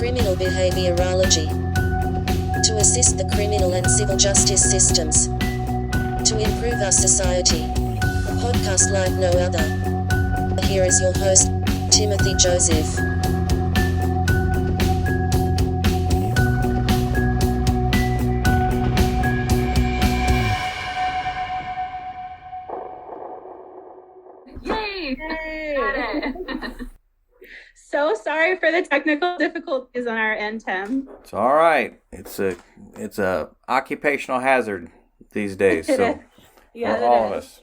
criminal behaviorology, to assist the criminal and civil justice systems, to improve our society. A podcast like no other. Here is your host, Timothy Joseph. So sorry for the technical difficulties on our end, Tim. It's all right. It's a occupational hazard these days. So yeah, for all of us.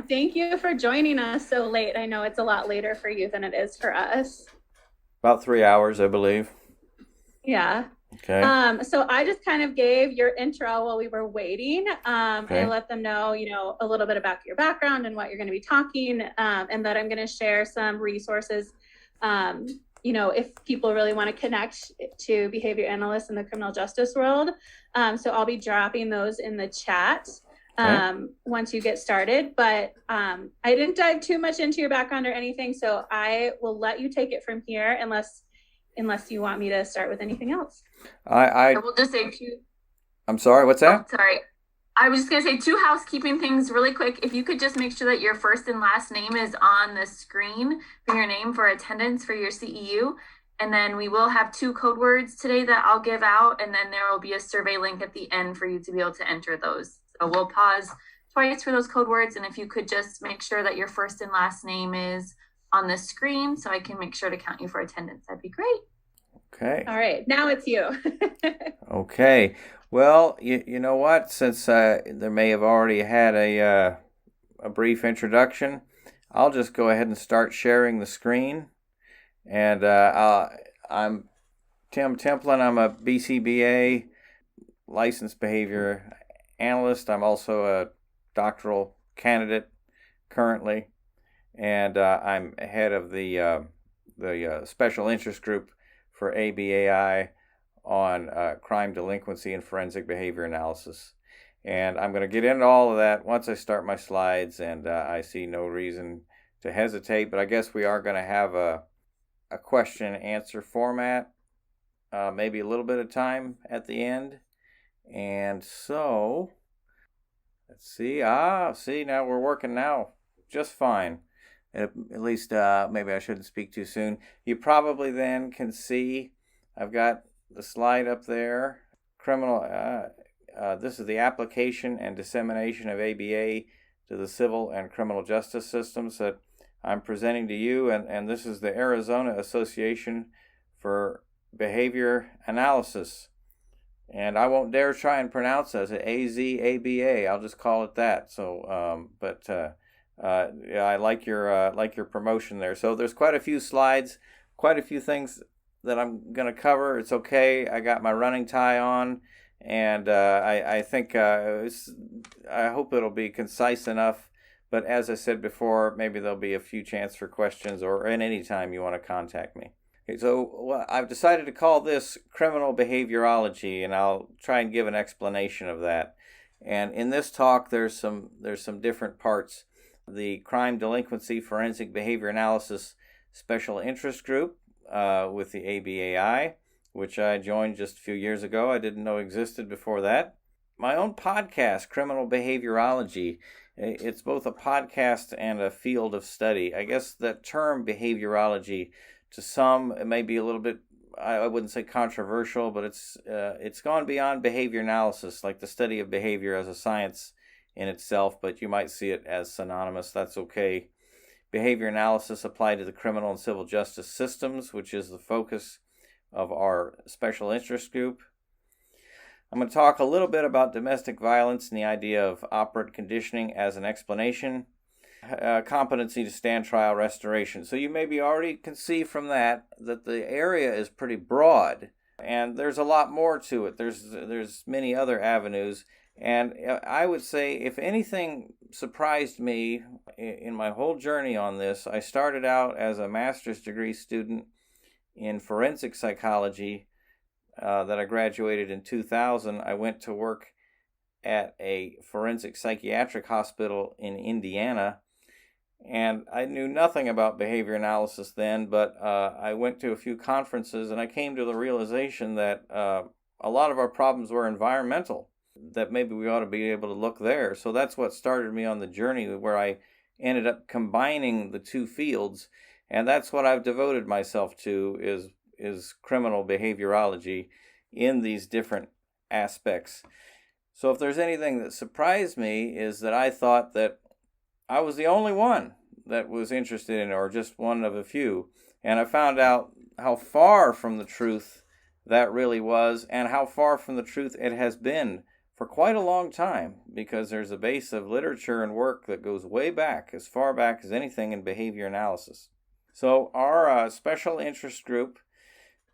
Thank you for joining us so late. I know it's a lot later for you than it is for us. About 3 hours, I believe. Yeah. Okay. So I just kind of gave your intro while we were waiting. Okay. I let them know, a little bit about your background and what you're going to be talking, and that I'm going to share some resources. If people really want to connect to behavior analysts in the criminal justice world. So I'll be dropping those in the chat once you get started. But I didn't dive too much into your background or anything, so I will let you take it from here unless you want me to start with anything else. I will just say two. I'm sorry, what's that? Oh, sorry. I was just going to say 2 housekeeping things really quick. If you could just make sure that your first and last name is on the screen for your name for attendance for your CEU. And then we will have 2 code words today that I'll give out. And then there will be a survey link at the end for you to be able to enter those. So we'll pause twice for those code words. And if you could just make sure that your first and last name is on the screen so I can make sure to count you for attendance, that'd be great. Okay. All right. Now it's you. Okay. Well, you know what? Since there may have already had a brief introduction, I'll just go ahead and start sharing the screen. And I'm Tim Templin. I'm a BCBA licensed behavior analyst. I'm also a doctoral candidate currently, and I'm head of the special interest group for ABAI on crime, delinquency, and forensic behavior analysis. And I'm going to get into all of that once I start my slides, and I see no reason to hesitate, but I guess we are going to have a question and answer format, maybe a little bit of time at the end. And so, let's see. See, now we're working now just fine. At least maybe I shouldn't speak too soon. You probably then can see I've got the slide up there. This is the application and dissemination of ABA to the civil and criminal justice systems that I'm presenting to you, and this is the Arizona Association for Behavior Analysis. And I won't dare try and pronounce it as AZABA. I'll just call it that. So, yeah, I like your promotion there. So there's quite a few slides, quite a few things that I'm going to cover. It's okay. I got my running tie on, and I think I hope it'll be concise enough. But as I said before, maybe there'll be a few chance for questions, or at any time you want to contact me. Okay, so I've decided to call this criminal behaviorology, and I'll try and give an explanation of that. And in this talk, there's some different parts. The crime, delinquency, forensic behavior analysis special interest group with the ABAI, which I joined just a few years ago. I didn't know existed before that. My own podcast, Criminal Behaviorology. It's both a podcast and a field of study. I guess that term behaviorology, to some, it may be a little bit, I wouldn't say controversial, but it's gone beyond behavior analysis, like the study of behavior as a science in itself, but you might see it as synonymous. That's okay. Behavior analysis applied to the criminal and civil justice systems, which is the focus of our special interest group. I'm going to talk a little bit about domestic violence and the idea of operant conditioning as an explanation. Competency to stand trial restoration. So you maybe already can see from that the area is pretty broad, and there's a lot more to it. There's many other avenues, and I would say if anything surprised me in my whole journey on this, I started out as a master's degree student in forensic psychology that I graduated in 2000. I went to work at a forensic psychiatric hospital in Indiana And I knew nothing about behavior analysis then, but I went to a few conferences and I came to the realization that a lot of our problems were environmental, that maybe we ought to be able to look there. So that's what started me on the journey where I ended up combining the two fields. And that's what I've devoted myself to is criminal behaviorology in these different aspects. So if there's anything that surprised me is that I thought that I was the only one that was interested in it, or just one of a few. And I found out how far from the truth that really was, and how far from the truth it has been for quite a long time, because there's a base of literature and work that goes way back, as far back as anything in behavior analysis. So our special interest group,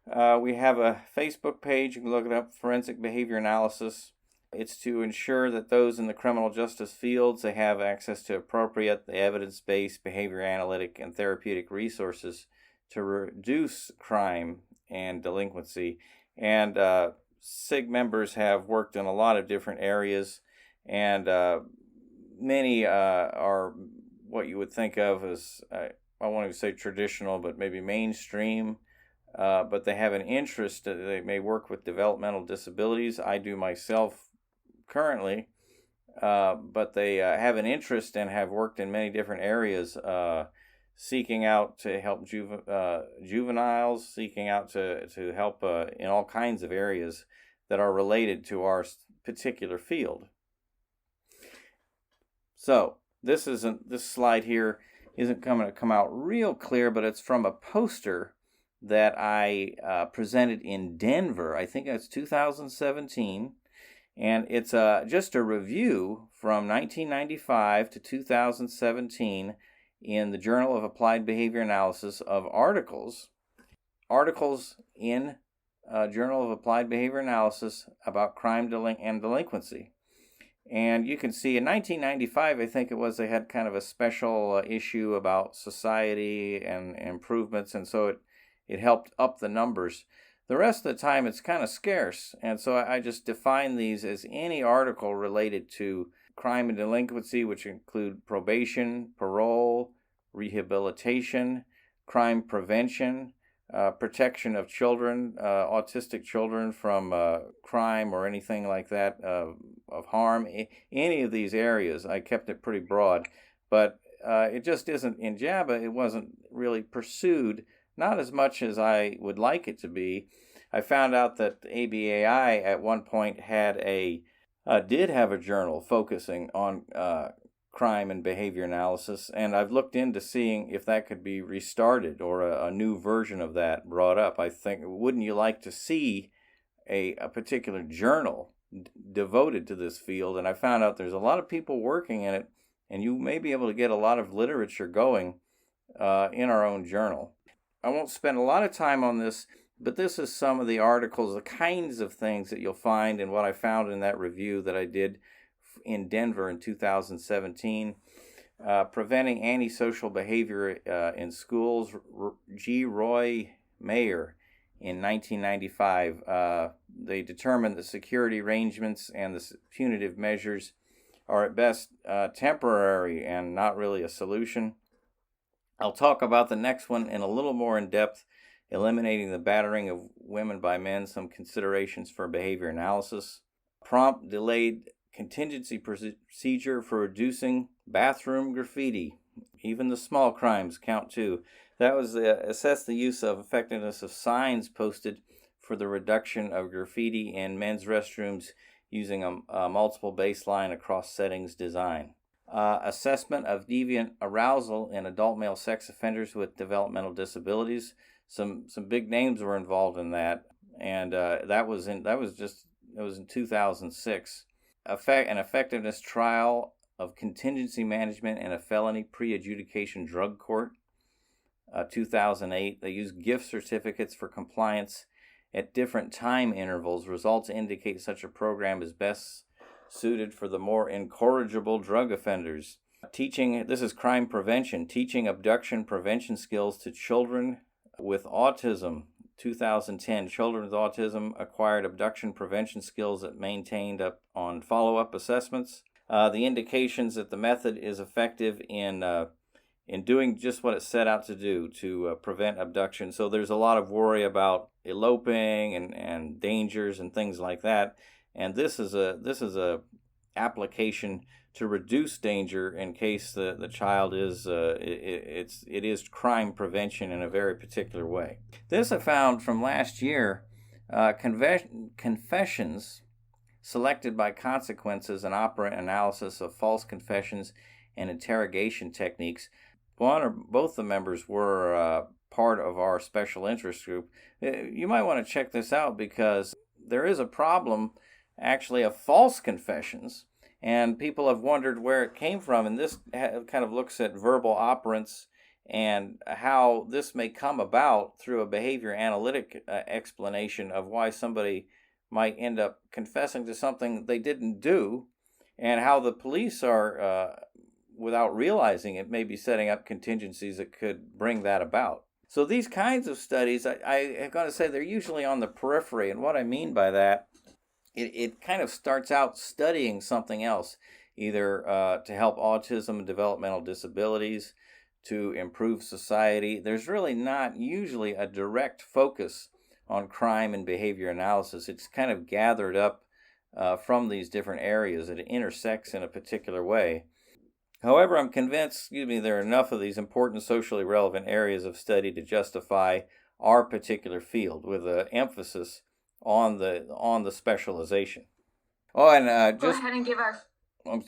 we have a Facebook page. You can look it up, Forensic Behavior Analysis. It's to ensure that those in the criminal justice fields, they have access to appropriate, evidence-based behavior analytic and therapeutic resources to reduce crime and delinquency. And SIG members have worked in a lot of different areas, and many are what you would think of as, I won't even say traditional, but maybe mainstream. But they have an interest. They may work with developmental disabilities. I do myself currently, but they have an interest and have worked in many different areas, seeking out to help juveniles, seeking out to help in all kinds of areas that are related to our particular field. So this slide here isn't going to come out real clear, but it's from a poster that I presented in Denver. I think that's 2017. And it's just a review from 1995 to 2017 in the Journal of Applied Behavior Analysis of articles in Journal of Applied Behavior Analysis about crime and delinquency. And you can see in 1995, I think it was, they had kind of a special issue about society and improvements, and so it helped up the numbers. The rest of the time, it's kind of scarce, and so I just define these as any article related to crime and delinquency, which include probation, parole, rehabilitation, crime prevention, protection of children, autistic children from crime or anything like that, of harm. Any of these areas, I kept it pretty broad, but it just isn't, in JABA, it wasn't really pursued, not as much as I would like it to be. I found out that ABAI at one point did have a journal focusing on crime and behavior analysis, and I've looked into seeing if that could be restarted or a new version of that brought up. I think, wouldn't you like to see a particular journal devoted to this field? And I found out there's a lot of people working in it, and you may be able to get a lot of literature going in our own journal. I won't spend a lot of time on this, but this is some of the articles, the kinds of things that you'll find and what I found in that review that I did in Denver in 2017. Preventing Antisocial Behavior in Schools, G. Roy Mayer in 1995. They determined the security arrangements and the punitive measures are at best temporary and not really a solution. I'll talk about the next one in a little more in depth, Eliminating the Battering of Women by Men, Some Considerations for Behavior Analysis. Prompt Delayed Contingency Procedure for Reducing Bathroom Graffiti. Even the small crimes count too. That was assess the use of effectiveness of signs posted for the reduction of graffiti in men's restrooms using a multiple baseline across settings design. Assessment of deviant arousal in adult male sex offenders with developmental disabilities. Some big names were involved in that, and that was in 2006. An effectiveness trial of contingency management in a felony pre-adjudication drug court. 2008. They used gift certificates for compliance at different time intervals. Results indicate such a program is best suited for the more incorrigible drug offenders. This is crime prevention, teaching abduction prevention skills to children with autism. 2010, children with autism acquired abduction prevention skills that maintained up on follow-up assessments. The indications that the method is effective in in doing just what it set out to do, to prevent abduction. So there's a lot of worry about eloping and dangers and things like that. And this is a application to reduce danger in case the child is it is crime prevention in a very particular way. This I found from last year, confessions selected by consequences and operant analysis of false confessions and interrogation techniques. One or both the members were part of our special interest group. You might want to check this out because there is a problem actually of false confessions, and people have wondered where it came from, and this kind of looks at verbal operants and how this may come about through a behavior analytic explanation of why somebody might end up confessing to something they didn't do, and how the police are, without realizing it, may be setting up contingencies that could bring that about. So these kinds of studies, I am going to say they're usually on the periphery, and what I mean by that, it kind of starts out studying something else, either to help autism and developmental disabilities, to improve society. There's really not usually a direct focus on crime and behavior analysis. It's kind of gathered up from these different areas. It intersects in a particular way. However, I'm convinced, there are enough of these important socially relevant areas of study to justify our particular field, with an emphasis on the specialization. Oh, and go ahead and give our.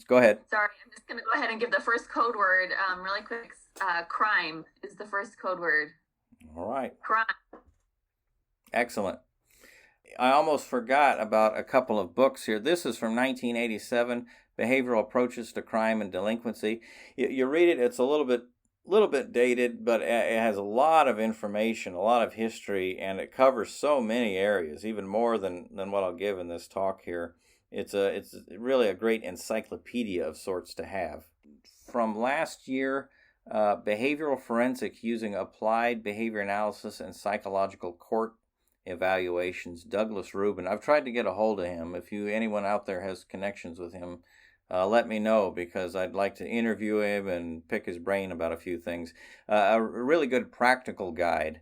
Go ahead. Sorry, I'm just going to go ahead and give the first code word really quick. Crime is the first code word. All right. Crime. Excellent. I almost forgot about a couple of books here. This is from 1987, Behavioral Approaches to Crime and Delinquency. You read it, it's a little bit dated, but it has a lot of information, a lot of history, and it covers so many areas, even more than what I'll give in this talk here. It's really a great encyclopedia of sorts to have. From last year, Behavioral Forensics Using Applied Behavior Analysis and Psychological Court Evaluations, Douglas Rubin. I've tried to get a hold of him. If anyone out there has connections with him, let me know, because I'd like to interview him and pick his brain about a few things. A really good practical guide,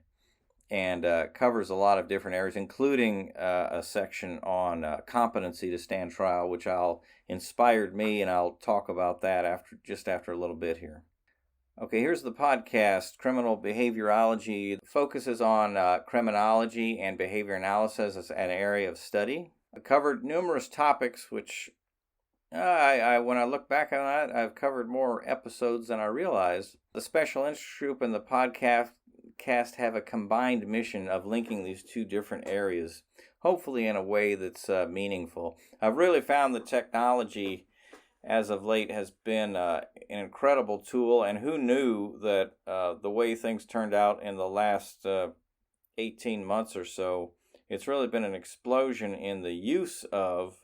and covers a lot of different areas, including a section on competency to stand trial, which inspired me, and I'll talk about that after a little bit here. Okay, here's the podcast, Criminal Behaviorology. It focuses on criminology and behavior analysis as an area of study. I covered numerous topics, which when I look back on that, I've covered more episodes than I realized. The special interest group and the podcast have a combined mission of linking these two different areas, hopefully in a way that's meaningful. I've really found the technology as of late has been an incredible tool, and who knew that the way things turned out in the last 18 months or so, it's really been an explosion in the use of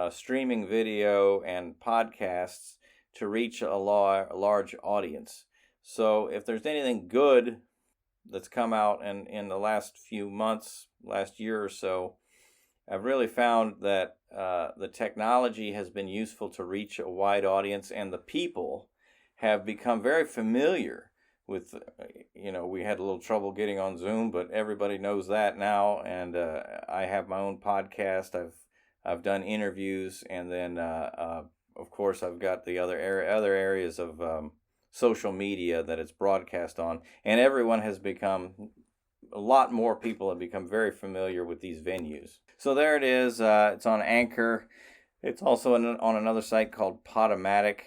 streaming video and podcasts to reach a large audience. So if there's anything good that's come out in the last few months, last year or so, I've really found that the technology has been useful to reach a wide audience, and the people have become very familiar with, we had a little trouble getting on Zoom, but everybody knows that now, and I have my own podcast. I've done interviews, and then, of course, I've got the other areas of social media that it's broadcast on, and a lot more people have become very familiar with these venues. So there it is. It's on Anchor. It's also on another site called Podomatic,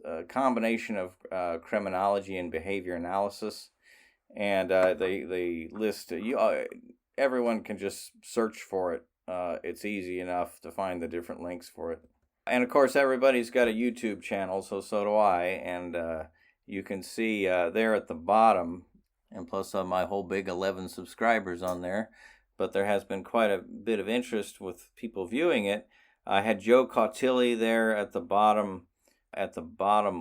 a combination of criminology and behavior analysis. And they list, everyone can just search for it. It's easy enough to find the different links for it. And of course, everybody's got a YouTube channel, so do I. And you can see there at the bottom, and plus my whole big 11 subscribers on there. But there has been quite a bit of interest with people viewing it. I had Joe Cautilli there at the bottom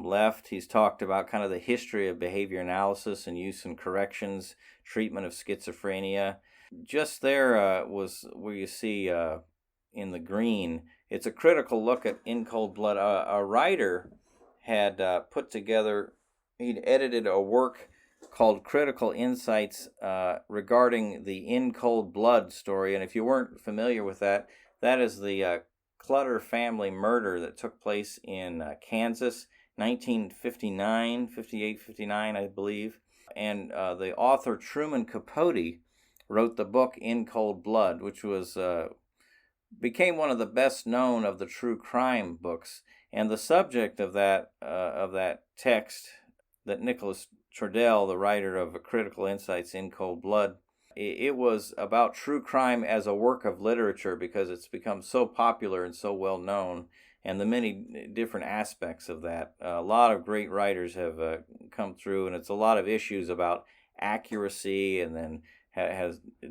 left. He's talked about kind of the history of behavior analysis and use and corrections, treatment of schizophrenia. Just there was where you see in the green, it's a critical look at In Cold Blood. A writer had put together he'd edited a work called Critical Insights regarding the In Cold Blood story. And if you weren't familiar with that, that is the Clutter family murder that took place in Kansas, 1959, 58, 59, I believe. And the author Truman Capote wrote the book In Cold Blood, which was became one of the best known of the true crime books. And the subject of that text that Nicholas Trudell, the writer of Critical Insights in Cold Blood, it was about true crime as a work of literature because it's become so popular and so well known, and the many different aspects of that. A lot of great writers have come through, and it's a lot of issues about accuracy, and then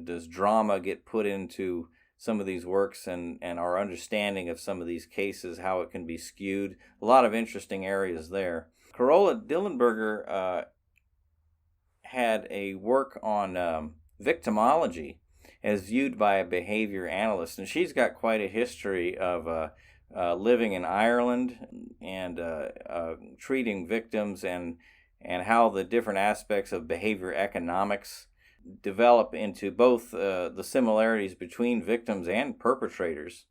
does drama get put into some of these works, and our understanding of some of these cases, how it can be skewed. A lot of interesting areas there. Carola Dillenberger had a work on victimology as viewed by a behavior analyst, and she's got quite a history of living in Ireland and treating victims, and how the different aspects of behavior economics develop into both the similarities between victims and perpetrators.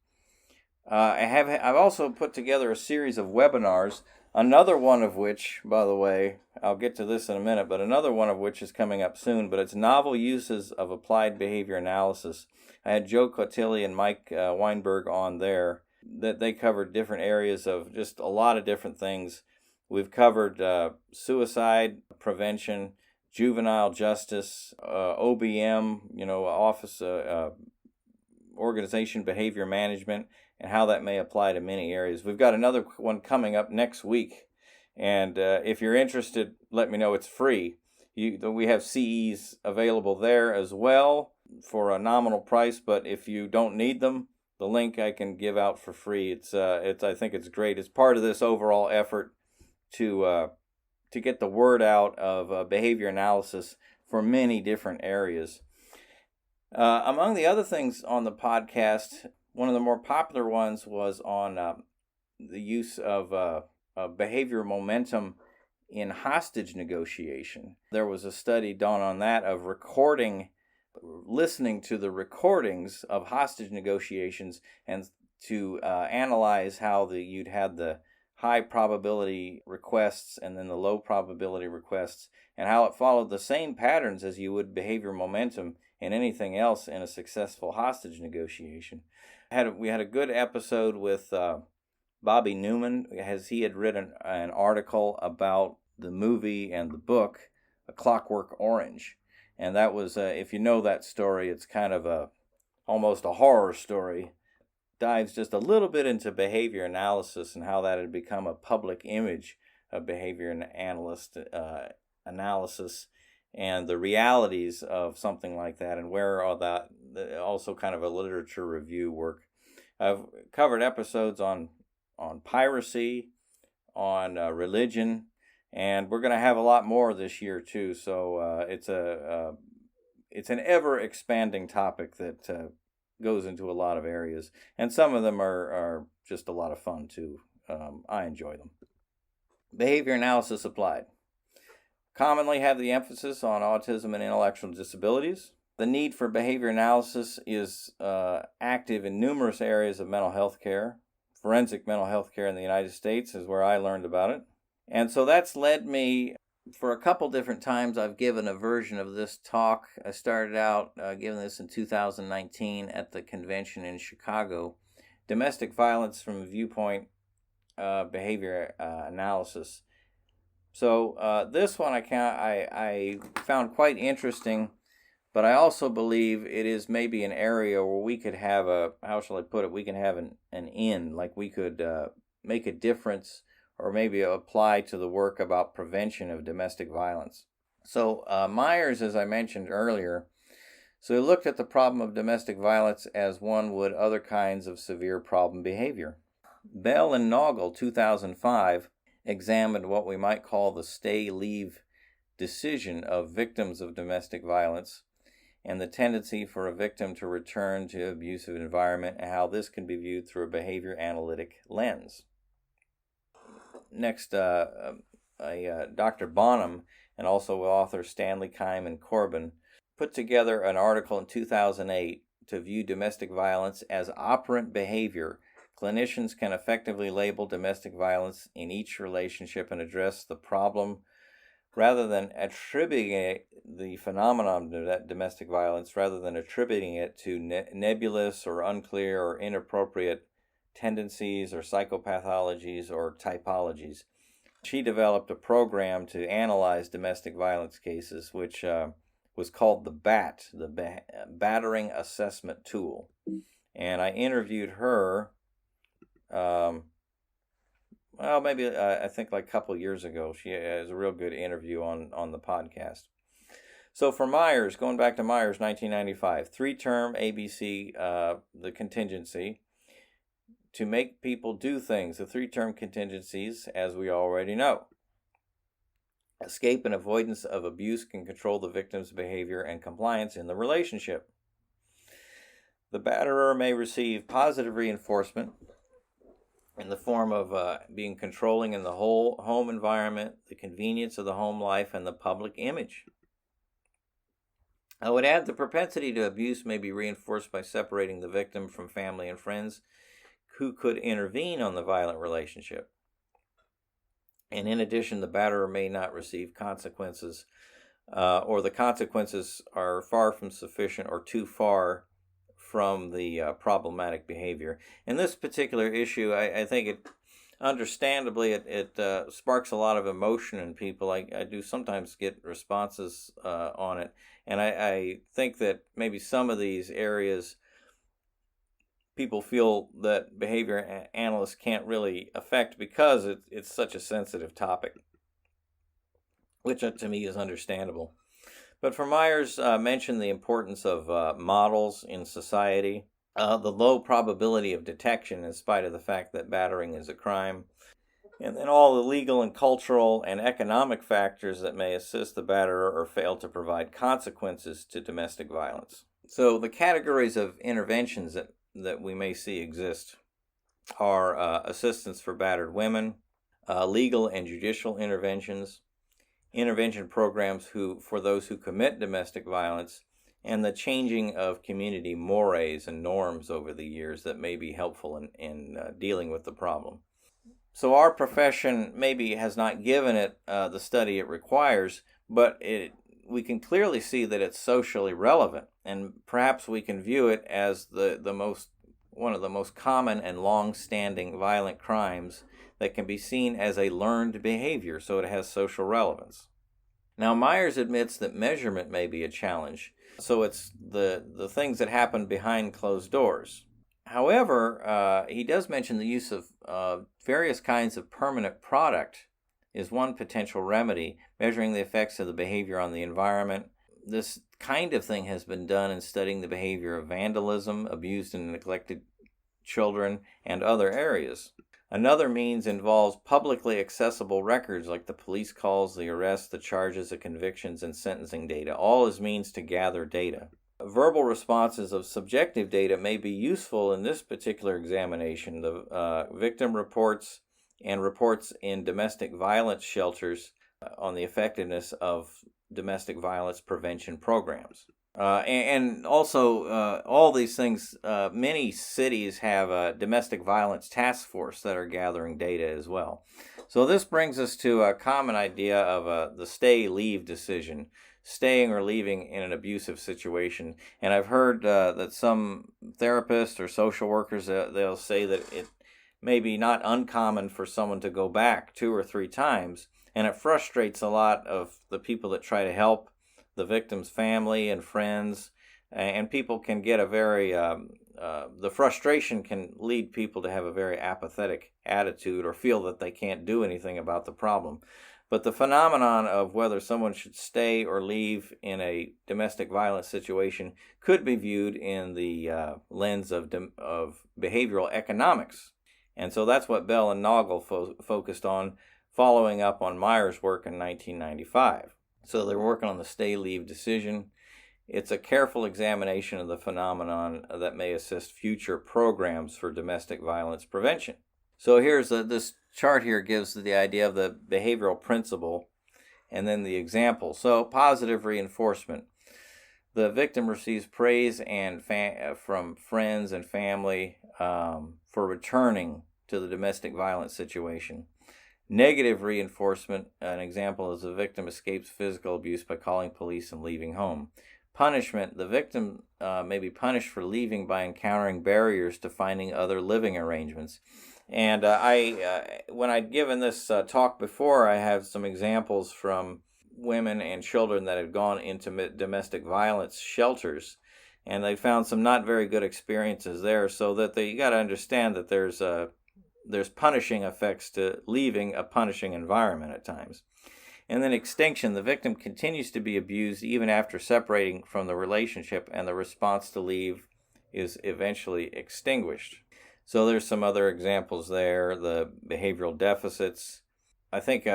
I've also put together a series of webinars, another one of which, by the way, I'll get to this in a minute, but another one of which is coming up soon, but it's Novel Uses of Applied Behavior Analysis. I had Joe Cotilli and Mike Weinberg on there, that they covered different areas of just a lot of different things. We've covered suicide prevention, juvenile justice, OBM, office organization behavior management, and how that may apply to many areas. We've got another one coming up next week, and if you're interested, let me know. It's free. We have CEs available there as well for a nominal price, but if you don't need them, the link I can give out for free. I think it's great. It's part of this overall effort to get the word out of behavior analysis for many different areas. Among the other things on the podcast, one of the more popular ones was on the use of behavior momentum in hostage negotiation. There was a study done on that of listening to the recordings of hostage negotiations, and to analyze how you'd had the high probability requests and then the low probability requests, and how it followed the same patterns as you would behavior momentum and anything else in a successful hostage negotiation. We had a good episode with Bobby Newman, as he had written an article about the movie and the book, A Clockwork Orange. And that was, if you know that story, it's kind of almost a horror story. Dives just a little bit into behavior analysis and how that had become a public image of behavior analysis, and the realities of something like that, and where all that, also kind of a literature review work. I've covered episodes on piracy, on religion, and we're going to have a lot more this year too. So it's an ever expanding topic that goes into a lot of areas, and some of them are just a lot of fun too. I enjoy them. Behavior analysis applied commonly have the emphasis on autism and intellectual disabilities. The need for behavior analysis is active in numerous areas of mental health care. Forensic mental health care in the United States is where I learned about it. And so that's led me, for a couple different times I've given a version of this talk. I started out giving this in 2019 at the convention in Chicago. Domestic violence from a viewpoint behavior analysis. So this one I found quite interesting, but I also believe it is maybe an area where we could have we can have an in, like we could make a difference, or maybe apply to the work about prevention of domestic violence. So Myers, as I mentioned earlier, so he looked at the problem of domestic violence as one would other kinds of severe problem behavior. Bell and Noggle, 2005, examined what we might call the stay-leave decision of victims of domestic violence, and the tendency for a victim to return to abusive environment, and how this can be viewed through a behavior analytic lens. Next Dr. Bonham and also author Stanley Keim and Corbin put together an article in 2008 to view domestic violence as operant behavior. Clinicians can effectively label domestic violence in each relationship and address the problem rather than attributing the phenomenon of domestic violence, rather than attributing it to nebulous or unclear or inappropriate tendencies or psychopathologies or typologies. She developed a program to analyze domestic violence cases, which was called the BAT, the Battering Assessment Tool. And I interviewed her, I think like a couple of years ago. She has a real good interview on the podcast. So for Myers, going back to Myers, 1995, 3-term ABC, the contingency, to make people do things, the 3-term contingencies, as we already know. Escape and avoidance of abuse can control the victim's behavior and compliance in the relationship. The batterer may receive positive reinforcement in the form of being controlling in the whole home environment, the convenience of the home life, and the public image. I would add the propensity to abuse may be reinforced by separating the victim from family and friends who could intervene on the violent relationship. And in addition, the batterer may not receive consequences, or the consequences are far from sufficient or too far from the problematic behavior. In this particular issue, I think it, understandably, it sparks a lot of emotion in people. I do sometimes get responses on it, and I think that maybe some of these areas people feel that behavior analysts can't really affect because it's such a sensitive topic, which to me is understandable. But for Myers mentioned the importance of models in society, the low probability of detection in spite of the fact that battering is a crime, and then all the legal and cultural and economic factors that may assist the batterer or fail to provide consequences to domestic violence. So the categories of interventions that we may see exist are assistance for battered women, legal and judicial interventions, intervention programs for those who commit domestic violence, and the changing of community mores and norms over the years that may be helpful in dealing with the problem. So our profession maybe has not given it the study it requires, but we can clearly see that it's socially relevant, and perhaps we can view it as one of the most common and long-standing violent crimes that can be seen as a learned behavior, so it has social relevance. Now, Myers admits that measurement may be a challenge, so it's the things that happen behind closed doors. However, he does mention the use of various kinds of permanent product is one potential remedy, measuring the effects of the behavior on the environment. This kind of thing has been done in studying the behavior of vandalism, abused and neglected children, and other areas. Another means involves publicly accessible records like the police calls, the arrests, the charges, the convictions, and sentencing data, all as means to gather data. Verbal responses of subjective data may be useful in this particular examination. The victim reports and reports in domestic violence shelters on the effectiveness of domestic violence prevention programs. And also, all these things, many cities have a domestic violence task force that are gathering data as well. So this brings us to a common idea of the stay-leave decision, staying or leaving in an abusive situation. And I've heard that some therapists or social workers, they'll say that it may be not uncommon for someone to go back 2 or 3 times, and it frustrates a lot of the people that try to help the victim's family and friends, and people can get the frustration can lead people to have a very apathetic attitude or feel that they can't do anything about the problem. But the phenomenon of whether someone should stay or leave in a domestic violence situation could be viewed in the lens of behavioral economics. And so that's what Bell and Noggle focused on, following up on Myers' work in 1995. So they're working on the stay-leave decision. It's a careful examination of the phenomenon that may assist future programs for domestic violence prevention. So here's this chart here gives the idea of the behavioral principle and then the example. So positive reinforcement. The victim receives praise and from friends and family for returning to the domestic violence situation. Negative reinforcement, an example is the victim escapes physical abuse by calling police and leaving home. Punishment, the victim may be punished for leaving by encountering barriers to finding other living arrangements. And when I'd given this talk before, I have some examples from women and children that had gone into domestic violence shelters, and they found some not very good experiences there. So that you got to understand that there's punishing effects to leaving a punishing environment at times. And then extinction, the victim continues to be abused even after separating from the relationship, and the response to leave is eventually extinguished. So there's some other examples there. The behavioral deficits, I think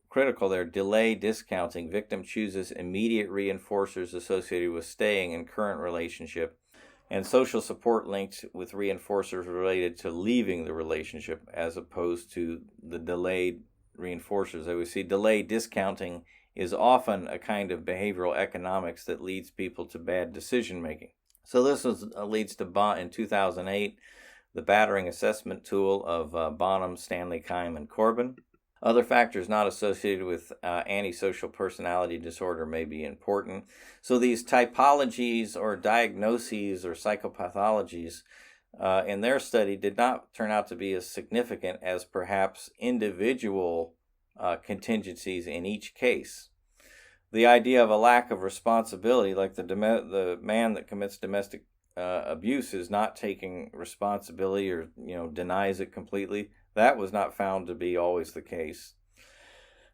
critical there, delay discounting. Victim chooses immediate reinforcers associated with staying in current relationship, and social support linked with reinforcers related to leaving the relationship as opposed to the delayed reinforcers. As we see, delayed discounting is often a kind of behavioral economics that leads people to bad decision making. So this leads to, in 2008, the battering assessment tool of Bonham, Stanley, Keim, and Corbin. Other factors not associated with antisocial personality disorder may be important. So these typologies or diagnoses or psychopathologies in their study did not turn out to be as significant as perhaps individual contingencies in each case. The idea of a lack of responsibility, like the man that commits domestic abuse is not taking responsibility or denies it completely, that was not found to be always the case.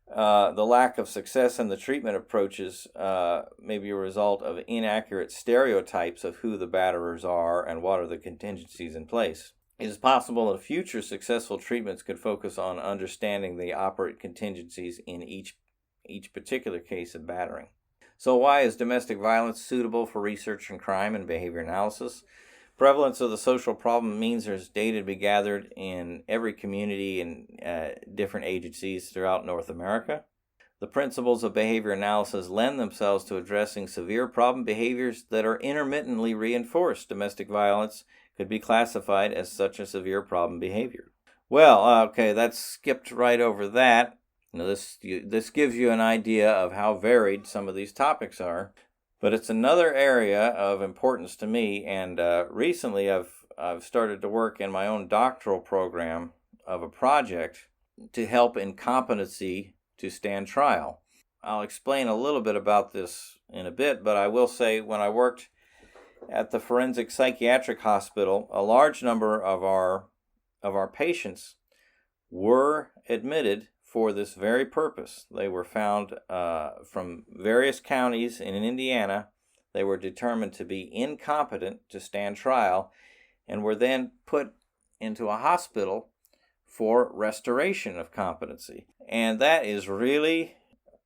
The lack of success in the treatment approaches may be a result of inaccurate stereotypes of who the batterers are and what are the contingencies in place. It is possible that future successful treatments could focus on understanding the operant contingencies in each particular case of battering. So why is domestic violence suitable for research in crime and behavior analysis? Prevalence of the social problem means there's data to be gathered in every community and different agencies throughout North America. The principles of behavior analysis lend themselves to addressing severe problem behaviors that are intermittently reinforced. Domestic violence could be classified as such a severe problem behavior. Well, okay, that's skipped right over that. Now, this gives you an idea of how varied some of these topics are, but it's another area of importance to me. And recently, I've started to work in my own doctoral program of a project to help in competency to stand trial. I'll explain a little bit about this in a bit, but I will say when I worked at the Forensic Psychiatric Hospital, a large number of our patients were admitted for this very purpose. They were found from various counties in Indiana. They were determined to be incompetent to stand trial and were then put into a hospital for restoration of competency. And that is really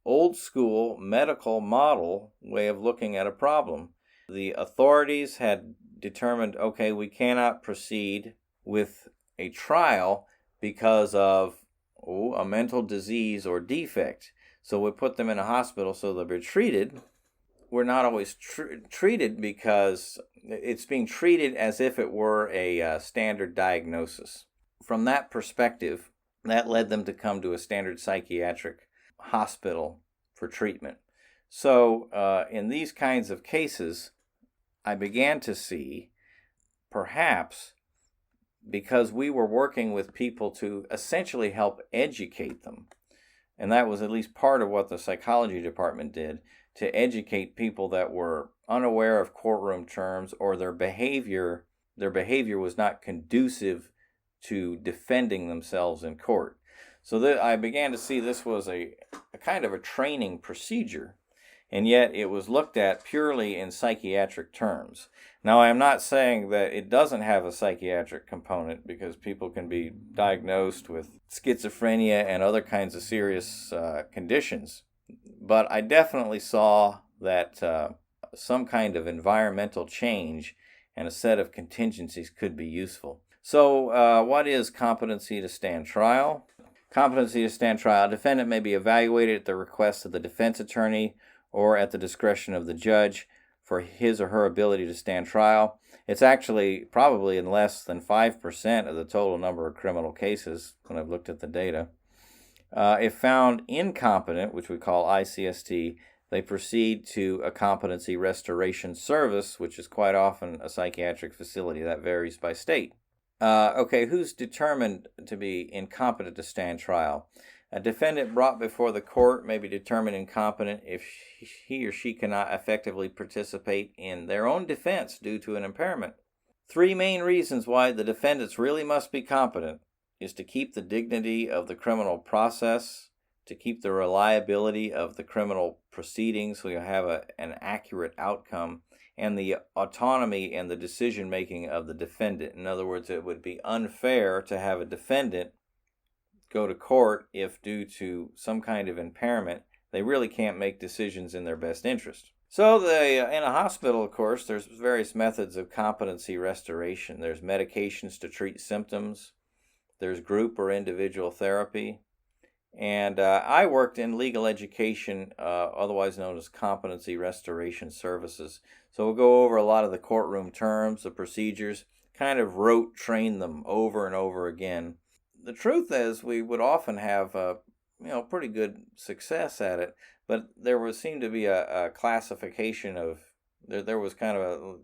old school medical model way of looking at a problem. The authorities had determined, okay, we cannot proceed with a trial because of a mental disease or defect. So we put them in a hospital so they'll be treated. We're not always treated because it's being treated as if it were a standard diagnosis. From that perspective, that led them to come to a standard psychiatric hospital for treatment. So in these kinds of cases, I began to see, perhaps because we were working with people to essentially help educate them, and that was at least part of what the psychology department did, to educate people that were unaware of courtroom terms or their behavior was not conducive to defending themselves in court. So I began to see this was a kind of a training procedure, and yet it was looked at purely in psychiatric terms. Now, I am not saying that it doesn't have a psychiatric component, because people can be diagnosed with schizophrenia and other kinds of serious conditions, but I definitely saw that some kind of environmental change and a set of contingencies could be useful. So what is competency to stand trial? Competency to stand trial. A defendant may be evaluated at the request of the defense attorney or at the discretion of the judge for his or her ability to stand trial. It's actually probably in less than 5% of the total number of criminal cases when I've looked at the data. If found incompetent, which we call ICST, they proceed to a competency restoration service, which is quite often a psychiatric facility. That varies by state. Okay, who's determined to be incompetent to stand trial? A defendant brought before the court may be determined incompetent if he or she cannot effectively participate in their own defense due to an impairment. 3 main reasons why the defendants really must be competent is to keep the dignity of the criminal process, to keep the reliability of the criminal proceedings so you have an accurate outcome, and the autonomy and the decision-making of the defendant. In other words, it would be unfair to have a defendant go to court if, due to some kind of impairment, they really can't make decisions in their best interest. So in a hospital, of course, there's various methods of competency restoration. There's medications to treat symptoms. There's group or individual therapy. And I worked in legal education, otherwise known as competency restoration services. So we'll go over a lot of the courtroom terms, the procedures, kind of rote train them over and over again. The truth is we would often have pretty good success at it, but there would seem to be a classification of, there was kind of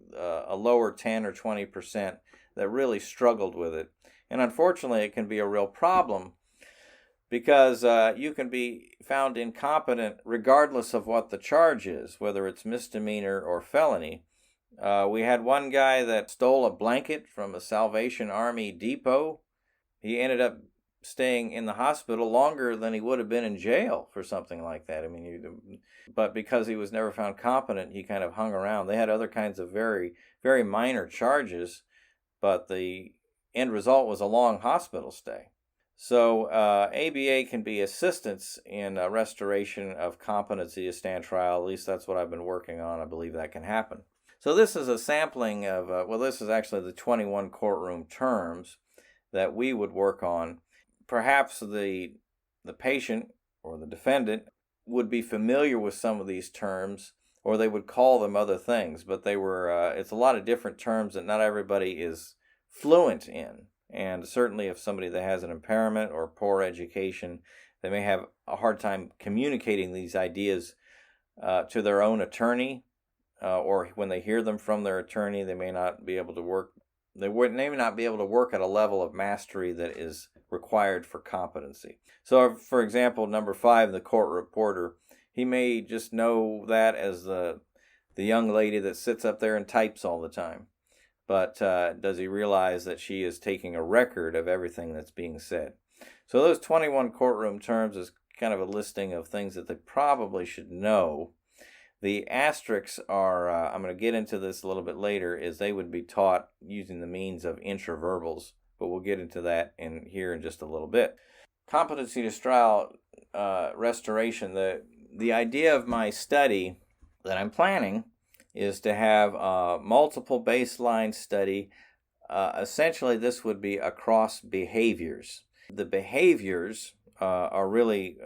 a lower 10 or 20% that really struggled with it. And unfortunately, it can be a real problem because you can be found incompetent regardless of what the charge is, whether it's misdemeanor or felony. We had one guy that stole a blanket from a Salvation Army depot. He ended up staying in the hospital longer than he would have been in jail for something like that. But because he was never found competent, he kind of hung around. They had other kinds of very, very minor charges, but the end result was a long hospital stay. So ABA can be assistance in restoration of competency to stand trial. At least that's what I've been working on. I believe that can happen. So this is a sampling of, this is actually the 21 courtroom terms that we would work on. Perhaps the patient or the defendant would be familiar with some of these terms, or they would call them other things, but it's a lot of different terms that not everybody is fluent in. And certainly if somebody that has an impairment or poor education, they may have a hard time communicating these ideas to their own attorney, or when they hear them from their attorney, they may not be able to work. They may not be able to work at a level of mastery that is required for competency. So, for example, number 5, the court reporter, he may just know that as the young lady that sits up there and types all the time. But does he realize that she is taking a record of everything that's being said? So those 21 courtroom terms is kind of a listing of things that they probably should know. The asterisks are, I'm going to get into this a little bit later, is they would be taught using the means of intraverbals, but we'll get into that here in just a little bit. Competency to trial restoration. The idea of my study that I'm planning is to have a multiple baseline study. Essentially, this would be across behaviors. The behaviors are really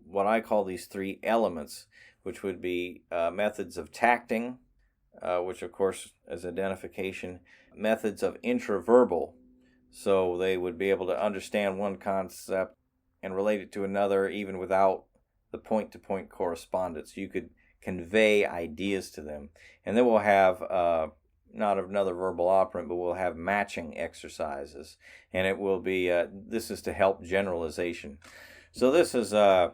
what I call these 3 elements, which would be methods of tacting, which of course is identification, methods of intraverbal, so they would be able to understand one concept and relate it to another even without the point-to-point correspondence. You could convey ideas to them. And then we'll have not another verbal operant, but we'll have matching exercises. And it will be, this is to help generalization. So this is a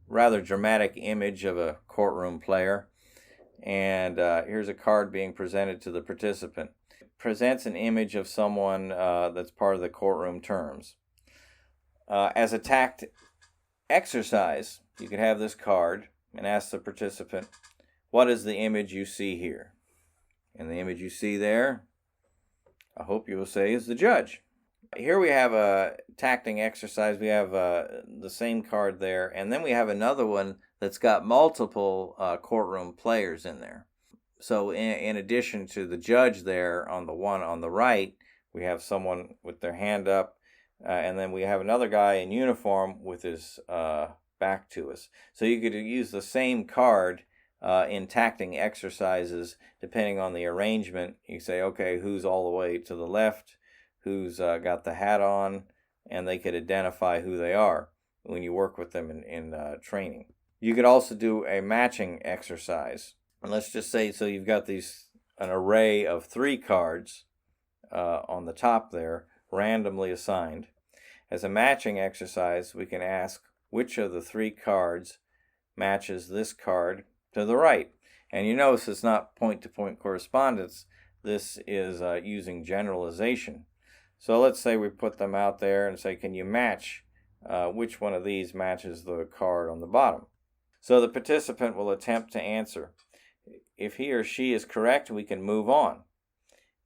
rather dramatic image of a courtroom player. And here's a card being presented to the participant. It presents an image of someone that's part of the courtroom terms. As a tact exercise, you can have this card and ask the participant, what is the image you see here? And the image you see there, I hope you will say, is the judge. Here we have a tacting exercise. We have the same card there, and then we have another one that's got multiple courtroom players in there. So in addition to the judge there on the one on the right, we have someone with their hand up, and then we have another guy in uniform with his back to us. So you could use the same card in tacting exercises depending on the arrangement. You say, okay, who's all the way to the left, who's got the hat on, and they could identify who they are when you work with them in training. You could also do a matching exercise. And let's just say, so you've got an array of 3 cards on the top there, randomly assigned. As a matching exercise, we can ask which of the 3 cards matches this card to the right. And you notice it's not point-to-point correspondence. This is using generalization. So let's say we put them out there and say, can you match which one of these matches the card on the bottom? So the participant will attempt to answer. If he or she is correct, we can move on.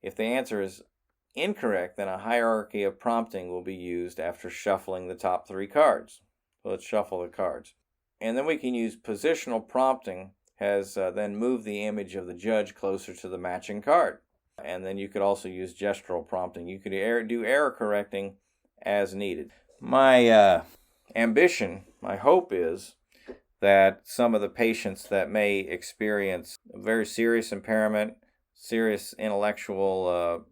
If the answer is incorrect, then a hierarchy of prompting will be used after shuffling the top 3 cards. So let's shuffle the cards. And then we can use positional prompting, has then moved the image of the judge closer to the matching card. And then you could also use gestural prompting. You could do error correcting as needed. My ambition, my hope is that some of the patients that may experience a very serious impairment, serious intellectual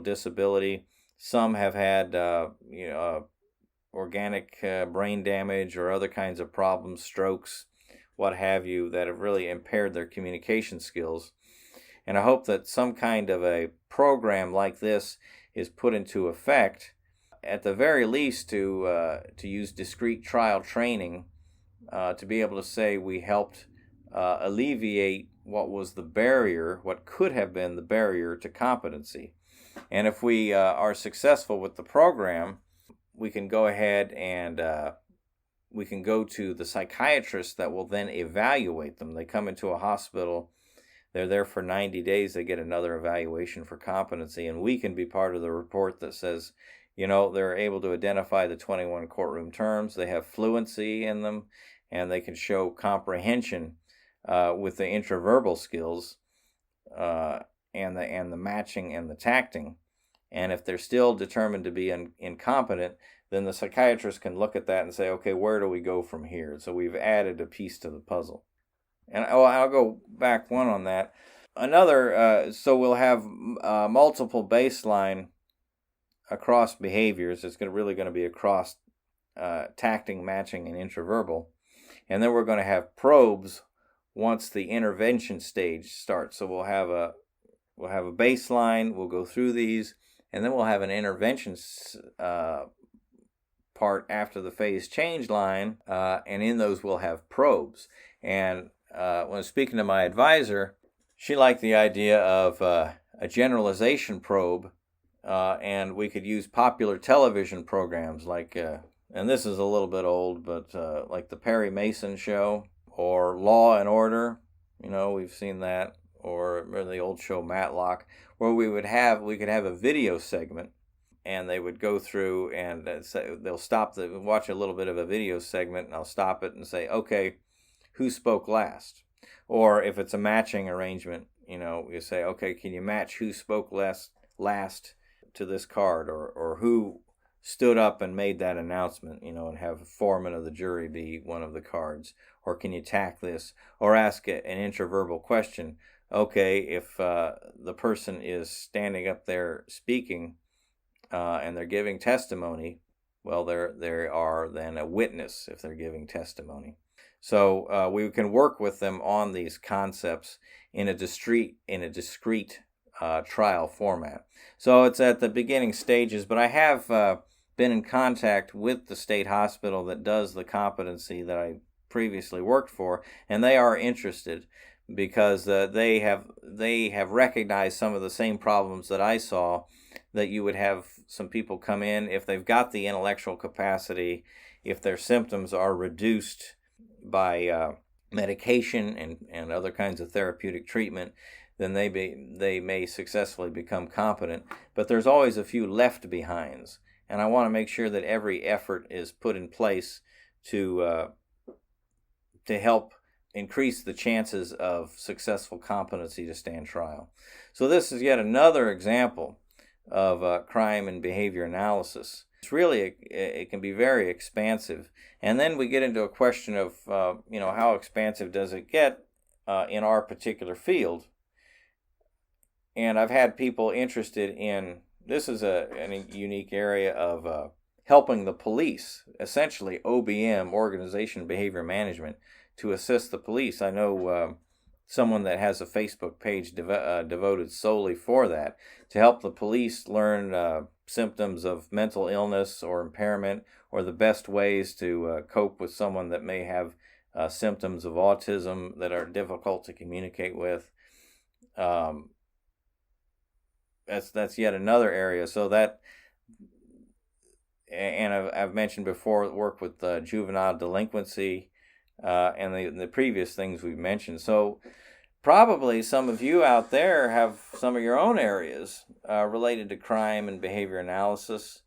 disability, some have had organic brain damage or other kinds of problems, strokes, what have you, that have really impaired their communication skills. And I hope that some kind of a program like this is put into effect, at the very least to use discrete trial training to be able to say we helped alleviate what was the barrier, what could have been the barrier to competency. And if we are successful with the program, we can go ahead and we can go to the psychiatrist that will then evaluate them. They come into a hospital, they're there for 90 days, they get another evaluation for competency, and we can be part of the report that says, they're able to identify the 21 courtroom terms, they have fluency in them, and they can show comprehension with the intraverbal skills and the matching and the tacting. And if they're still determined to be incompetent, then the psychiatrist can look at that and say, okay, where do we go from here? So we've added a piece to the puzzle. And I'll go back one on that. Another, so we'll have multiple baseline across behaviors. It's really going to be across tacting, matching, and intraverbal. And then we're going to have probes once the intervention stage starts. So we'll have a baseline, we'll go through these, and then we'll have an intervention part after the phase change line, and in those we'll have probes. And when speaking to my advisor, she liked the idea of a generalization probe, and we could use popular television programs like, and this is a little bit old, but like the Perry Mason show or Law and Order, we've seen that, or the old show Matlock, where we could have a video segment, and they would go through and they'll watch a little bit of a video segment, and I'll stop it and say, okay, who spoke last? Or if it's a matching arrangement, you say, okay, can you match who spoke last to this card, or who stood up and made that announcement, and have a foreman of the jury be one of the cards, or can you tack this, or ask an intraverbal question. Okay, if the person is standing up there speaking and they're giving testimony, well, they are then a witness if they're giving testimony. So we can work with them on these concepts in a discrete trial format. So it's at the beginning stages, but I have been in contact with the state hospital that does the competency that I previously worked for, and they are interested because they have recognized some of the same problems that I saw, that you would have some people come in if they've got the intellectual capacity, if their symptoms are reduced by medication and other kinds of therapeutic treatment, then they may successfully become competent. But there's always a few left behinds, and I want to make sure that every effort is put in place to help increase the chances of successful competency to stand trial. So this is yet another example crime and behavior analysis. It's really, it can be very expansive. And then we get into a question of, how expansive does it get in our particular field? And I've had people interested in, this is a unique area of helping the police, essentially OBM, Organization Behavior Management, to assist the police. I know someone that has a Facebook page devoted solely for that, to help the police learn symptoms of mental illness or impairment, or the best ways to cope with someone that may have symptoms of autism that are difficult to communicate with. That's yet another area. So that, and I've mentioned before, work with juvenile delinquency, and the previous things we've mentioned. So probably some of you out there have some of your own areas related to crime and behavior analysis,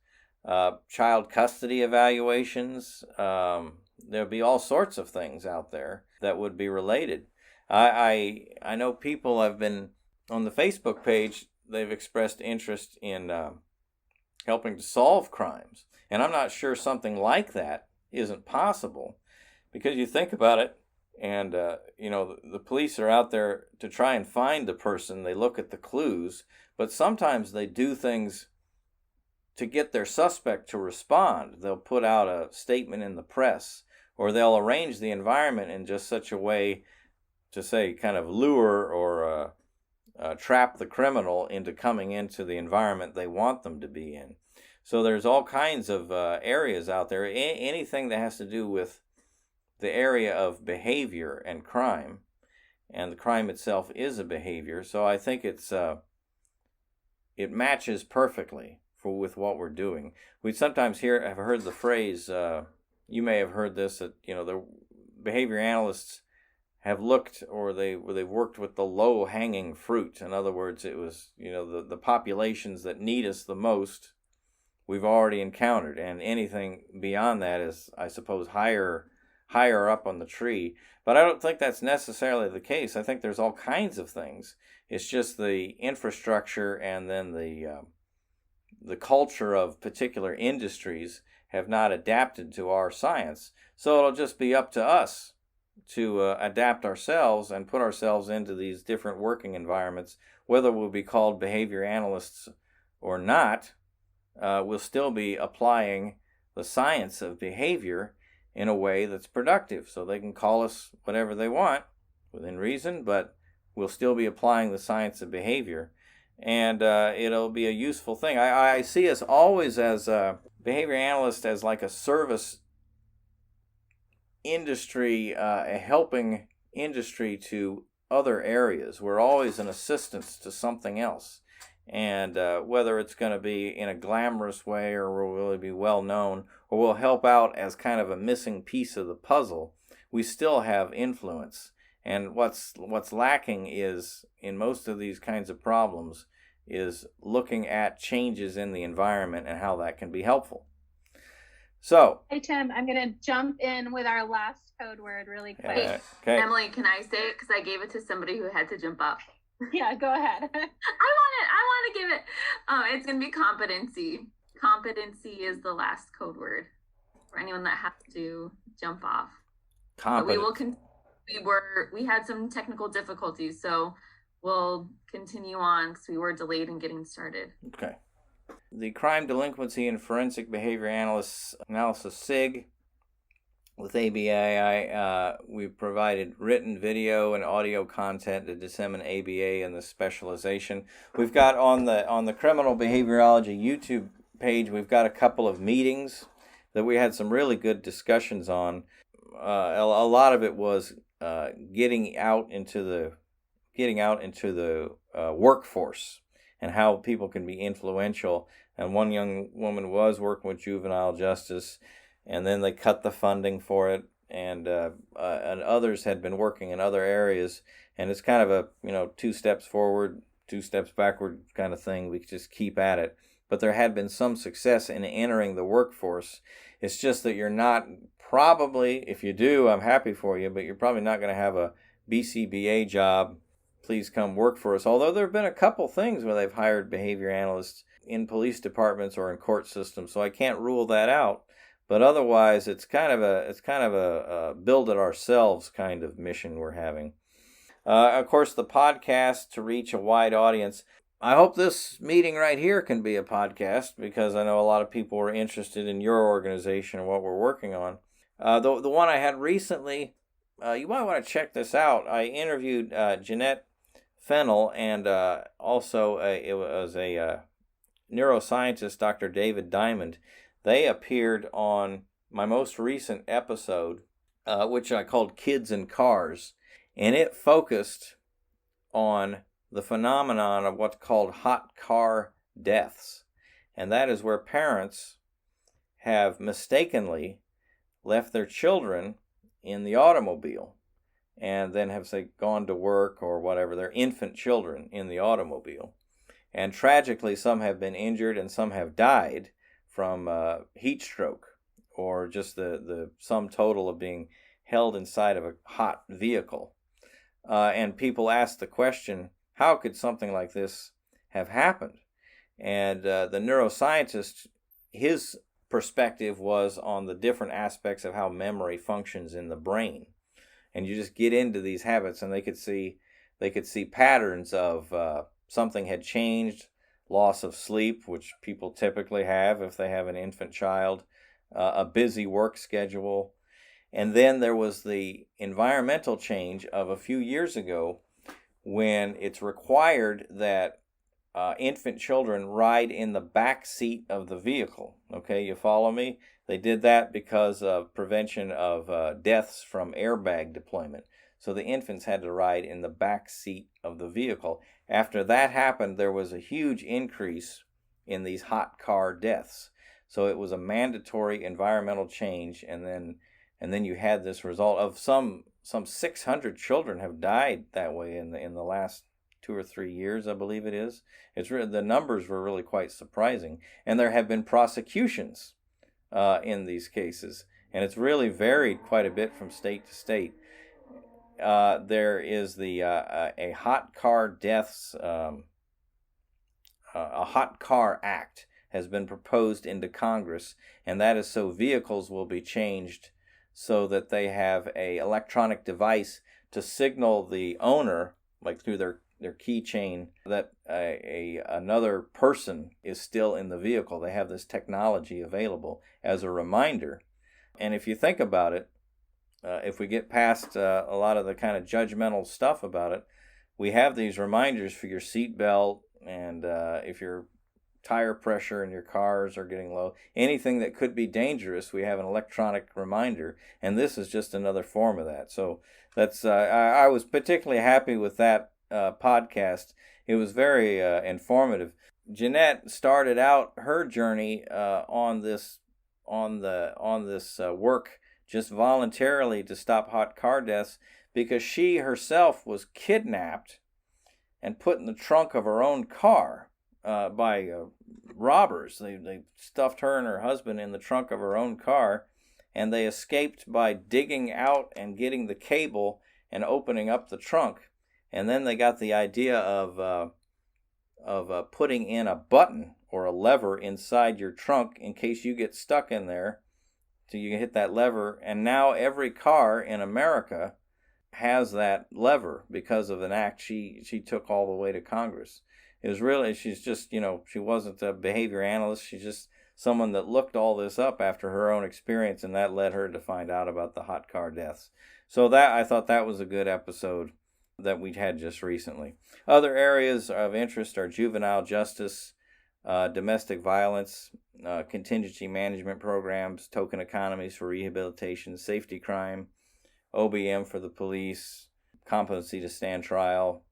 child custody evaluations. There'll be all sorts of things out there that would be related. I know people have been on the Facebook page, they've expressed interest in helping to solve crimes. And I'm not sure something like that isn't possible, because you think about it, and the police are out there to try and find the person. They look at the clues, but sometimes they do things to get their suspect to respond. They'll put out a statement in the press, or they'll arrange the environment in just such a way to, say, kind of lure or trap the criminal into coming into the environment they want them to be in. So there's all kinds of areas out there. Anything that has to do with the area of behavior and crime, and the crime itself is a behavior. So I think it matches perfectly with what we're doing. We sometimes have heard the phrase, you may have heard this, that the behavior analysts have looked, or they've worked with the low-hanging fruit. In other words, it was the populations that need us the most we've already encountered, and anything beyond that is, I suppose, higher up on the tree. But I don't think that's necessarily the case. I think there's all kinds of things. It's just the infrastructure and then the culture of particular industries have not adapted to our science. So it'll just be up to us to adapt ourselves and put ourselves into these different working environments. Whether we'll be called behavior analysts or not, we'll still be applying the science of behavior in a way that's productive. So they can call us whatever they want within reason, but we'll still be applying the science of behavior, and it'll be a useful thing. I see us always as a behavior analyst as like a service industry, a helping industry to other areas. We're always an assistance to something else. And whether it's going to be in a glamorous way, or we'll really be well known, or we'll help out as kind of a missing piece of the puzzle, we still have influence. And what's lacking is, in most of these kinds of problems, is looking at changes in the environment and how that can be helpful. So, hey Tim, I'm going to jump in with our last code word really quick. Okay. Emily, can I say it? Because I gave it to somebody who had to jump up. Yeah, go ahead. I want to give it. It's going to be competency. Competency is the last code word for anyone that has to jump off. But we will we had some technical difficulties, so we'll continue on because we were delayed in getting started. Okay. The Crime, Delinquency, and Forensic Behavior Analysis SIG with ABAI, we provided written, video, and audio content to disseminate ABA and the specialization. We've got on the Criminal Behaviorology YouTube page, we've got a couple of meetings that we had some really good discussions on. A lot of it was getting out into the workforce and how people can be influential. And one young woman was working with juvenile justice, and then they cut the funding for it, and others had been working in other areas, and it's kind of a 2 steps forward, 2 steps backward kind of thing. We just keep at it. But there had been some success in entering the workforce. It's just that you're not probably, if you do, I'm happy for you, but you're probably not going to have a BCBA job please come work for us. Although there have been a couple things where they've hired behavior analysts in police departments or in court systems, so I can't rule that out. But otherwise, it's kind of a build it ourselves kind of mission we're having. Of course, the podcast to reach a wide audience. I hope this meeting right here can be a podcast, because I know a lot of people are interested in your organization and what we're working on. The one I had recently, you might want to check this out. I interviewed Jeanette Fennell, and also it was a neuroscientist, Dr. David Diamond. They appeared on my most recent episode, which I called Kids and Cars, and it focused on the phenomenon of what's called hot car deaths. And that is where parents have mistakenly left their children in the automobile and then have, say, gone to work or whatever, their infant children in the automobile. And tragically, some have been injured and some have died from heat stroke, or just the sum total of being held inside of a hot vehicle. And people ask the question, how could something like this have happened? And the neuroscientist, his perspective was on the different aspects of how memory functions in the brain. And you just get into these habits, and they could see patterns of something had changed, loss of sleep, which people typically have if they have an infant child, a busy work schedule. And then there was the environmental change of a few years ago, when it's required that infant children ride in the back seat of the vehicle. Okay, you follow me? They did that because of prevention of deaths from airbag deployment. So the infants had to ride in the back seat of the vehicle. After that happened, there was a huge increase in these hot car deaths. So it was a mandatory environmental change, and then you had this result of some 600 children have died that way in the last 2 or 3 years, I believe it is. The numbers were really quite surprising, and there have been prosecutions in these cases, and it's really varied quite a bit from state to state. There is a hot car deaths, a hot car act has been proposed into Congress, and that is so vehicles will be changed so that they have a electronic device to signal the owner, like through their keychain, that another person is still in the vehicle. They have this technology available as a reminder. And if you think about it, if we get past a lot of the kind of judgmental stuff about it, we have these reminders for your seat belt, and if your tire pressure in your cars are getting low, anything that could be dangerous, we have an electronic reminder, and this is just another form of that. So that's I was particularly happy with that podcast. It was very informative. Jeanette started out her journey on this work just voluntarily to stop hot car deaths, because she herself was kidnapped and put in the trunk of her own car by robbers. They stuffed her and her husband in the trunk of her own car, and they escaped by digging out and getting the cable and opening up the trunk. And then they got the idea of putting in a button or a lever inside your trunk in case you get stuck in there. So you can hit that lever, and now every car in America has that lever because of an act she took all the way to Congress. It was really, she's just, she wasn't a behavior analyst. She's just someone that looked all this up after her own experience, and that led her to find out about the hot car deaths. So I thought that was a good episode that we had just recently. Other areas of interest are juvenile justice, domestic violence, contingency management programs, token economies for rehabilitation, safety crime, OBM for the police, competency to stand trial.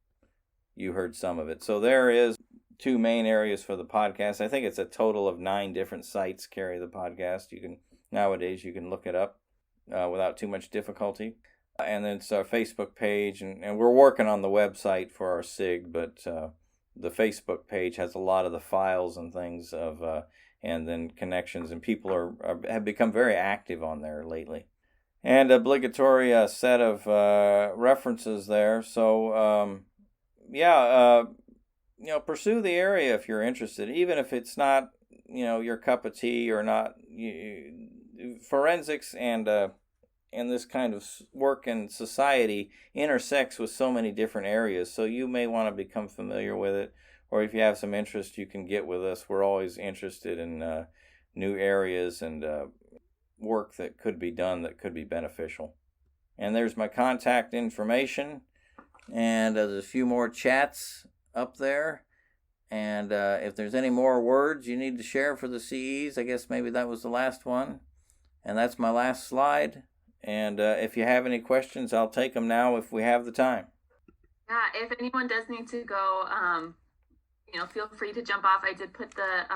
You heard some of it. So there is 2 main areas for the podcast. I think it's a total of 9 different sites carry the podcast. Nowadays you can look it up without too much difficulty. And then it's our Facebook page, and we're working on the website for our SIG, but the Facebook page has a lot of the files and things of and then connections, and people have become very active on there lately. And obligatory set of references there. So pursue the area if you're interested, even if it's not, your cup of tea or not. Forensics and this kind of work in society intersects with so many different areas, so you may want to become familiar with it, or if you have some interest, you can get with us. We're always interested in new areas and work that could be done that could be beneficial. And there's my contact information, and there's a few more chats up there. And if there's any more words you need to share for the CEs, I guess maybe that was the last one. And that's my last slide. And if you have any questions, I'll take them now if we have the time. Yeah, if anyone does need to go, feel free to jump off. I did put the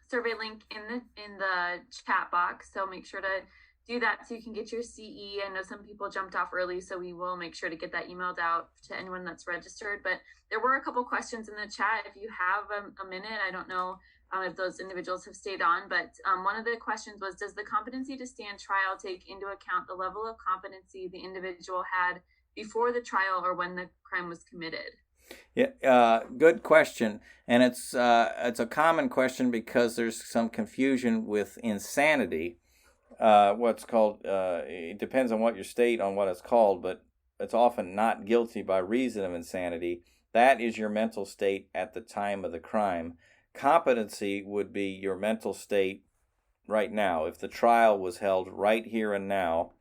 survey link in the chat box, so make sure to do that so you can get your CE. I know some people jumped off early, so we will make sure to get that emailed out to anyone that's registered. But there were a couple questions in the chat. If you have a minute, I don't know if those individuals have stayed on, but one of the questions was, does the competency to stand trial take into account the level of competency the individual had before the trial or when the crime was committed? Yeah, good question, and it's a common question because there's some confusion with insanity. What's called, it depends on what your state on what it's called, but it's often not guilty by reason of insanity. That is your mental state at the time of the crime. Competency would be your mental state right now. If the trial was held right here and now,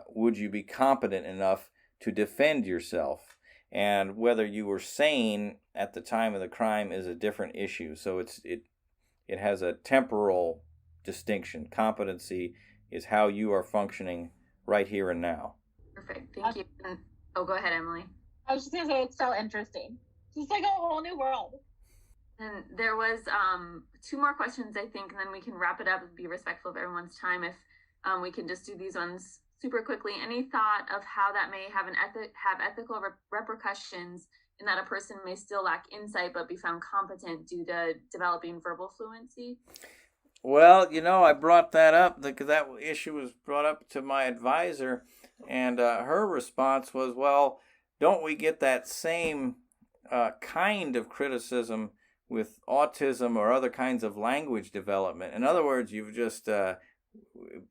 would you be competent enough to defend yourself? And whether you were sane at the time of the crime is a different issue. So it has a temporal distinction. Competency is how you are functioning right here and now. Perfect. Thank you. Go ahead, Emily. I was just going to say, it's so interesting. It's like a whole new world. And there was 2 more questions, I think, and then we can wrap it up and be respectful of everyone's time. If we can just do these ones super quickly. Any thought of how that may have ethical repercussions in that a person may still lack insight but be found competent due to developing verbal fluency? Well, I brought that up because that issue was brought up to my advisor, and her response was, well, don't we get that same kind of criticism with autism or other kinds of language development? In other words, you've just,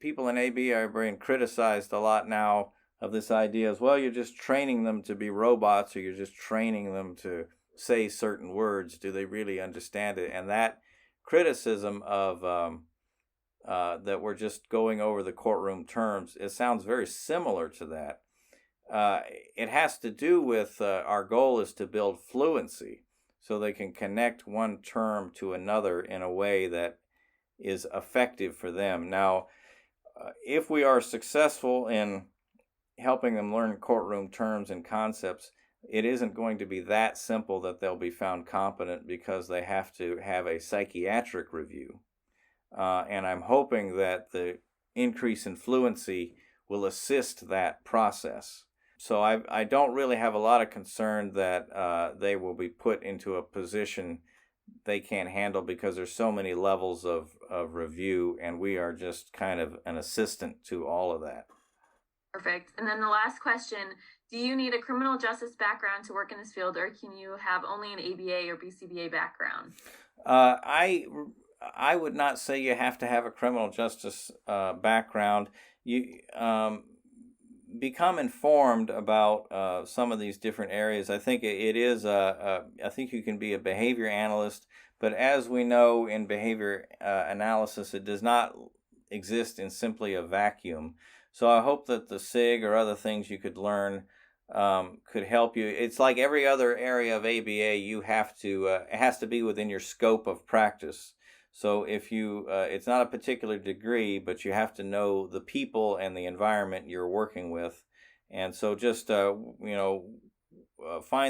people in ABAI are being criticized a lot now of this idea as, well, you're just training them to be robots, or you're just training them to say certain words. Do they really understand it? And that criticism of that we're just going over the courtroom terms, it sounds very similar to that. It has to do with our goal is to build fluency so they can connect one term to another in a way that is effective for them. Now, if we are successful in helping them learn courtroom terms and concepts, it isn't going to be that simple that they'll be found competent, because they have to have a psychiatric review. And I'm hoping that the increase in fluency will assist that process. So I don't really have a lot of concern that they will be put into a position they can't handle, because there's so many levels of review, and we are just kind of an assistant to all of that. Perfect. And then the last question, do you need a criminal justice background to work in this field, or can you have only an ABA or BCBA background? I would not say you have to have a criminal justice background. You become informed about some of these different areas. I think I think you can be a behavior analyst, but as we know in behavior analysis, it does not exist in simply a vacuum. So I hope that the SIG or other things you could learn could help you. It's like every other area of ABA, you have to, it has to be within your scope of practice. So if you, it's not a particular degree, but you have to know the people and the environment you're working with. And so just, find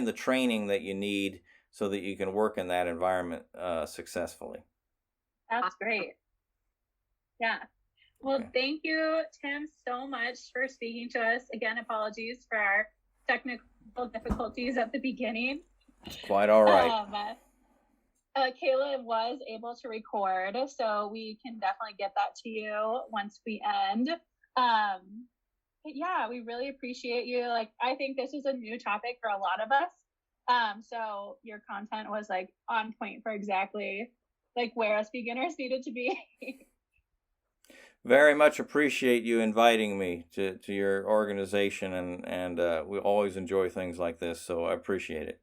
the training that you need so that you can work in that environment successfully. That's great. Yeah. Well, Okay. Thank you, Tim, so much for speaking to us. Again, apologies for our technical difficulties at the beginning. Quite all right. Kayla was able to record, so we can definitely get that to you once we end. But yeah, we really appreciate you. Like, I think this is a new topic for a lot of us. So your content was like on point for exactly like where us beginners needed to be. Very much appreciate you inviting me to your organization, and we always enjoy things like this, so I appreciate it.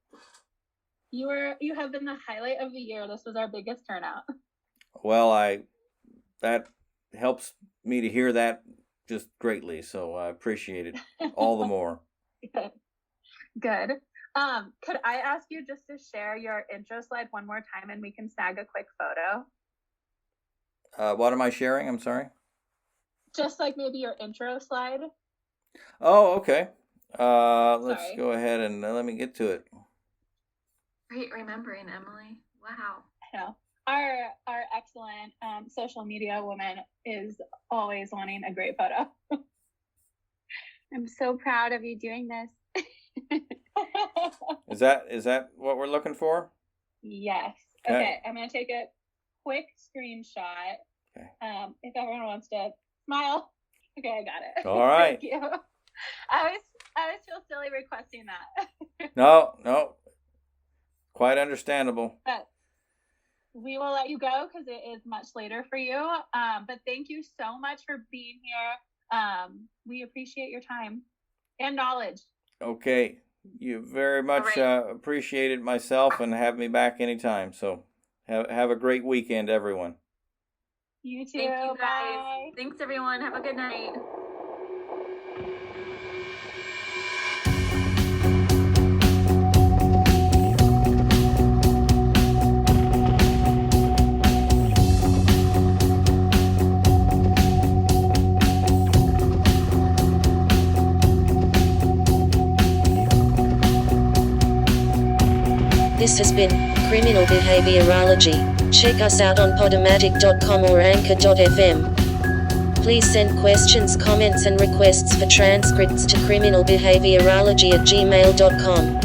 You have been the highlight of the year. This was our biggest turnout. Well, that helps me to hear that just greatly, so I appreciate it all the more. Good. Could I ask you just to share your intro slide one more time and we can snag a quick photo? What am I sharing? I'm sorry. Just like maybe your intro slide. Oh, okay. Let's Sorry. go ahead and let me get to it. Great remembering, Emily. Wow. I know. Our excellent social media woman is always wanting a great photo. I'm so proud of you doing this. Is that what we're looking for? Yes. Okay, I'm gonna take a quick screenshot. Okay. If everyone wants to smile. Okay, I got it. All right. Thank you. I always feel silly requesting that. No. Quite understandable. But we will let you go because it is much later for you. But thank you so much for being here. We appreciate your time and knowledge. Okay. You very much appreciate it myself, and have me back anytime. So have a great weekend, everyone. You too. Thank you, guys. Bye. Thanks, everyone. Have a good night. This has been Criminal Behaviorology. Check us out on podomatic.com or anchor.fm. Please send questions, comments and requests for transcripts to criminalbehaviorology@gmail.com.